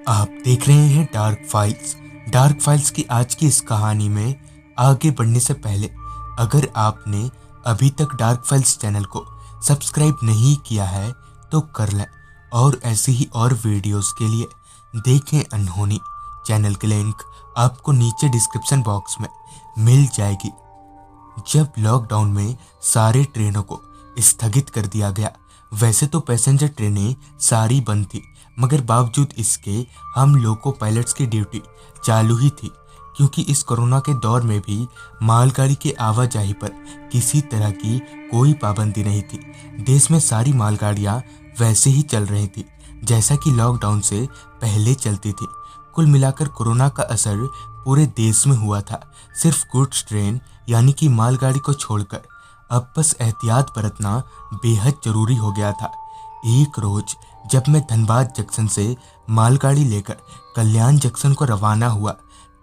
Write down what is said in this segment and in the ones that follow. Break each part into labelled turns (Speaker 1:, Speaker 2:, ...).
Speaker 1: आप देख रहे हैं डार्क फाइल्स। डार्क फाइल्स की आज की इस कहानी में आगे बढ़ने से पहले अगर आपने अभी तक डार्क फाइल्स चैनल को सब्सक्राइब नहीं किया है तो कर लें, और ऐसी ही और वीडियोस के लिए देखें अनहोनी। चैनल की लिंक आपको नीचे डिस्क्रिप्शन बॉक्स में मिल जाएगी। जब लॉकडाउन में सारे ट्रेनों को स्थगित कर दिया गया, वैसे तो पैसेंजर ट्रेनें सारी बंद थी, मगर बावजूद इसके हम लोको पायलट्स की ड्यूटी चालू ही थी, क्योंकि इस कोरोना के दौर में भी मालगाड़ी के आवाजाही पर किसी तरह की कोई पाबंदी नहीं थी। देश में सारी मालगाड़ियां वैसे ही चल रही थी जैसा कि लॉकडाउन से पहले चलती थी। कुल मिलाकर कोरोना का असर पूरे देश में हुआ था। सिर्फ गुड्स ट्रेन यानी कि मालगाड़ी को छोड़कर अब बस एहतियात बरतना बेहद जरूरी हो गया था। एक रोज जब मैं धनबाद जंक्शन से मालगाड़ी लेकर कल्याण जंक्शन को रवाना हुआ,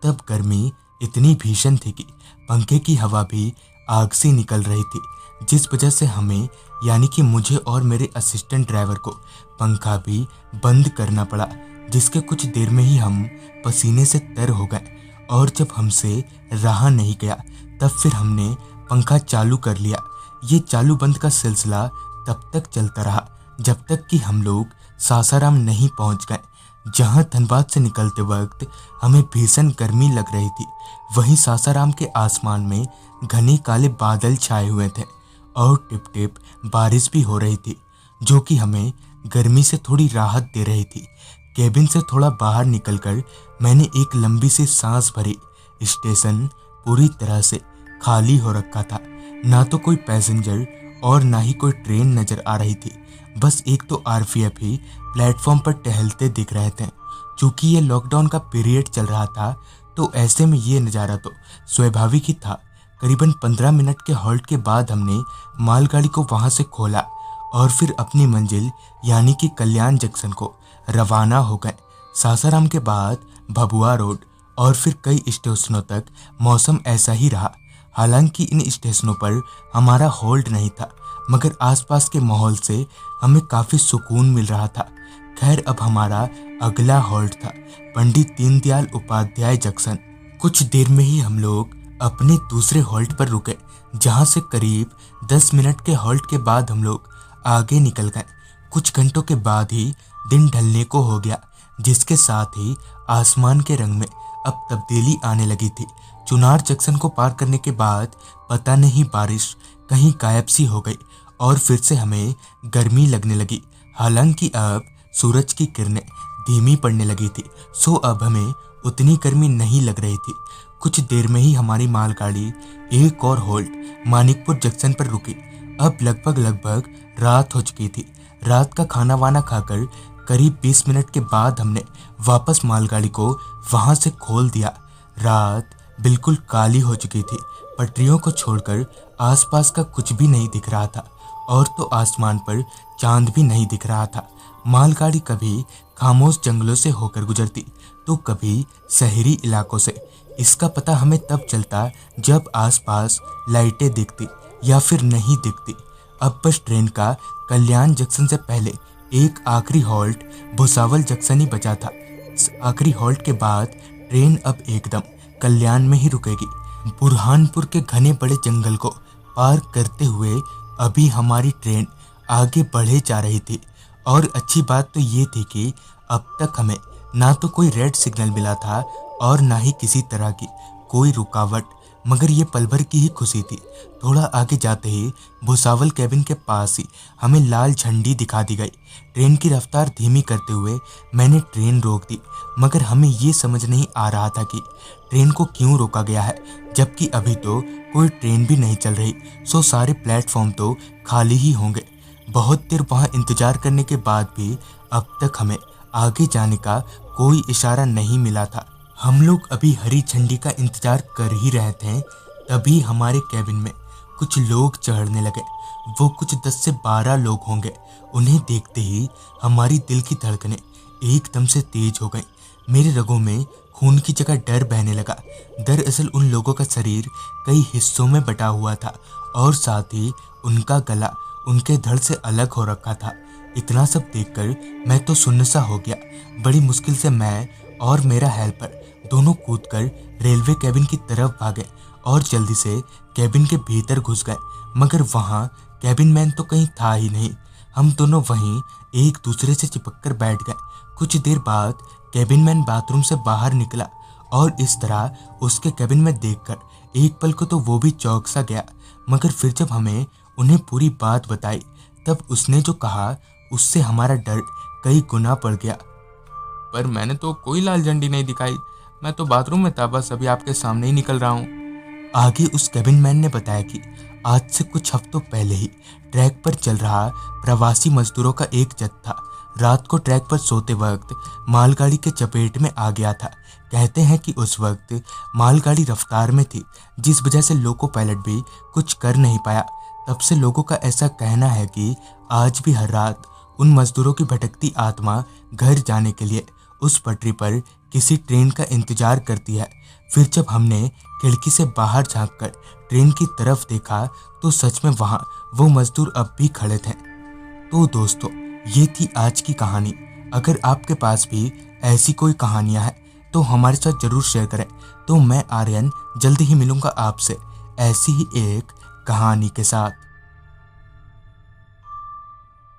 Speaker 1: तब गर्मी इतनी भीषण थी कि पंखे की हवा भी आग से निकल रही थी, जिस वजह से हमें यानी कि मुझे और मेरे असिस्टेंट ड्राइवर को पंखा भी बंद करना पड़ा, जिसके कुछ देर में ही हम पसीने से तर हो गए। और जब हमसे रहा नहीं गया तब फिर हमने पंखा चालू कर लिया। ये चालू बंद का सिलसिला तब तक चलता रहा जब तक कि हम लोग सासाराम नहीं पहुंच गए, जहां धनबाद से निकलते वक्त हमें भीषण गर्मी लग रही थी। वहीं सासाराम के आसमान में घने काले बादल छाए हुए थे और टिप टिप बारिश भी हो रही थी, जो कि हमें गर्मी से थोड़ी राहत दे रही थी। केबिन से थोड़ा बाहर निकलकर मैंने एक लंबी सी सांस भरी। स्टेशन पूरी तरह से खाली हो रखा था, ना तो कोई पैसेंजर और ना ही कोई ट्रेन नजर आ रही थी। बस एक तो आरपीएफ ही प्लेटफॉर्म पर टहलते दिख रहे थे। चूंकि ये लॉकडाउन का पीरियड चल रहा था, तो ऐसे में ये नज़ारा तो स्वाभाविक ही था। करीबन 15 मिनट के हॉल्ट के बाद हमने मालगाड़ी को वहां से खोला और फिर अपनी मंजिल यानी कि कल्याण जंक्शन को रवाना हो गए। सासाराम के बाद भभुआ रोड और फिर कई स्टेशनों तक मौसम ऐसा ही रहा। हालांकि इन स्टेशनों पर हमारा होल्ड नहीं था, मगर आसपास के माहौल से हमें काफ़ी सुकून मिल रहा था। खैर, अब हमारा अगला होल्ड था पंडित दीनदयाल उपाध्याय जंक्शन। कुछ देर में ही हम लोग अपने दूसरे होल्ड पर रुके, जहां से करीब 10 मिनट के होल्ड के बाद हम लोग आगे निकल गए। कुछ घंटों के बाद ही दिन ढलने को हो गया, जिसके साथ ही आसमान के रंग में अब तब्दीली आने लगी थी। चुनार जंक्शन को पार करने के बाद पता नहीं बारिश कहीं गायब सी हो गई और फिर से हमें गर्मी लगने लगी। हालांकि अब सूरज की किरणें धीमी पड़ने लगी थी, सो अब हमें उतनी गर्मी नहीं लग रही थी। कुछ देर में ही हमारी मालगाड़ी एक और होल्ड मानिकपुर जंक्शन पर रुकी। अब लगभग रात हो चुकी थी। रात का खाना वाना खाकर करीब 20 मिनट के बाद हमने वापस मालगाड़ी को वहां से खोल दिया। रात बिल्कुल काली हो चुकी थी। पटरियों को छोड़कर आसपास का कुछ भी नहीं दिख रहा था, और तो आसमान पर चांद भी नहीं दिख रहा था। मालगाड़ी कभी खामोश जंगलों से होकर गुजरती तो कभी शहरी इलाकों से। इसका पता हमें तब चलता जब आसपास लाइटें दिखती या फिर नहीं दिखती। अब बस ट्रेन का कल्याण जंक्शन से पहले एक आखिरी हॉल्ट भुसावल जंक्शन ही बचा था। इस आखिरी हॉल्ट के बाद ट्रेन अब एकदम कल्याण में ही रुकेगी। बुरहानपुर के घने बड़े जंगल को पार करते हुए अभी हमारी ट्रेन आगे बढ़े जा रही थी। और अच्छी बात तो ये थी कि अब तक हमें ना तो कोई रेड सिग्नल मिला था और ना ही किसी तरह की कोई रुकावट, मगर ये पल भर की ही खुशी थी। थोड़ा आगे जाते ही भुसावल केबिन के पास ही हमें लाल झंडी दिखा दी गई। ट्रेन की रफ्तार धीमी करते हुए मैंने ट्रेन रोक दी, मगर हमें ये समझ नहीं आ रहा था कि ट्रेन को क्यों रोका गया है, जबकि अभी तो कोई ट्रेन भी नहीं चल रही। सो सारे प्लेटफॉर्म तो खाली ही होंगे। बहुत देर वहाँ इंतजार करने के बाद भी अब तक हमें आगे जाने का कोई इशारा नहीं मिला था। हम लोग अभी हरी झंडी का इंतजार कर ही रहे थे, तभी हमारे कैबिन में कुछ लोग चढ़ने लगे। वो कुछ 10 से 12 लोग होंगे। उन्हें देखते ही हमारी दिल की धड़कनें एकदम से तेज हो गई। मेरे रगों में खून की जगह डर बहने लगा। दरअसल उन लोगों का शरीर कई हिस्सों में बटा हुआ था और साथ ही उनका गला उनके धड़ से अलग हो रखा था। इतना सब देखकर मैं तो सुन्न सा हो गया। बड़ी मुश्किल से मैं और मेरा हेल्पर दोनों कूदकर रेलवे कैबिन की तरफ भागे और जल्दी से कैबिन के भीतर घुस गए, मगर वहाँ कैबिन मैन तो कहीं था ही नहीं। हम दोनों वहीं एक दूसरे से चिपक कर बैठ गए। कुछ देर बाद कैबिन मैन बाथरूम से बाहर निकला और इस तरह उसके कैबिन में देखकर एक पल को तो वो भी चौंक सा गया, मगर फिर जब हमें उन्हें पूरी बात बताई तब उसने जो कहा उससे हमारा डर कई गुना बढ़ गया।
Speaker 2: पर मैंने तो कोई लाल झंडी नहीं दिखाई, मैं तो बाथरूम में था, बस अभी आपके सामने ही निकल रहा हूँ।
Speaker 1: आगे उस कैबिन मैन ने बताया कि आज से कुछ हफ्तों पहले ही ट्रैक पर चल रहा प्रवासी मजदूरों का एक जत्था रात को ट्रैक पर सोते वक्त मालगाड़ी के चपेट में आ गया था। कहते हैं कि उस वक्त मालगाड़ी रफ्तार में थी, जिस वजह से लोको पायलट भी कुछ कर नहीं पाया। तब से लोगों का ऐसा कहना है कि आज भी हर रात उन मजदूरों की भटकती आत्मा घर जाने के लिए उस पटरी पर किसी ट्रेन का इंतजार करती है। फिर जब हमने खिड़की से बाहर झांककर ट्रेन की तरफ देखा तो सच में वहाँ वो मजदूर अब भी खड़े थे। तो दोस्तों, ये थी आज की कहानी। अगर आपके पास भी ऐसी कोई कहानियां हैं तो हमारे साथ जरूर शेयर करें। तो मैं आर्यन जल्दी ही मिलूंगा आपसे ऐसी ही एक कहानी के साथ।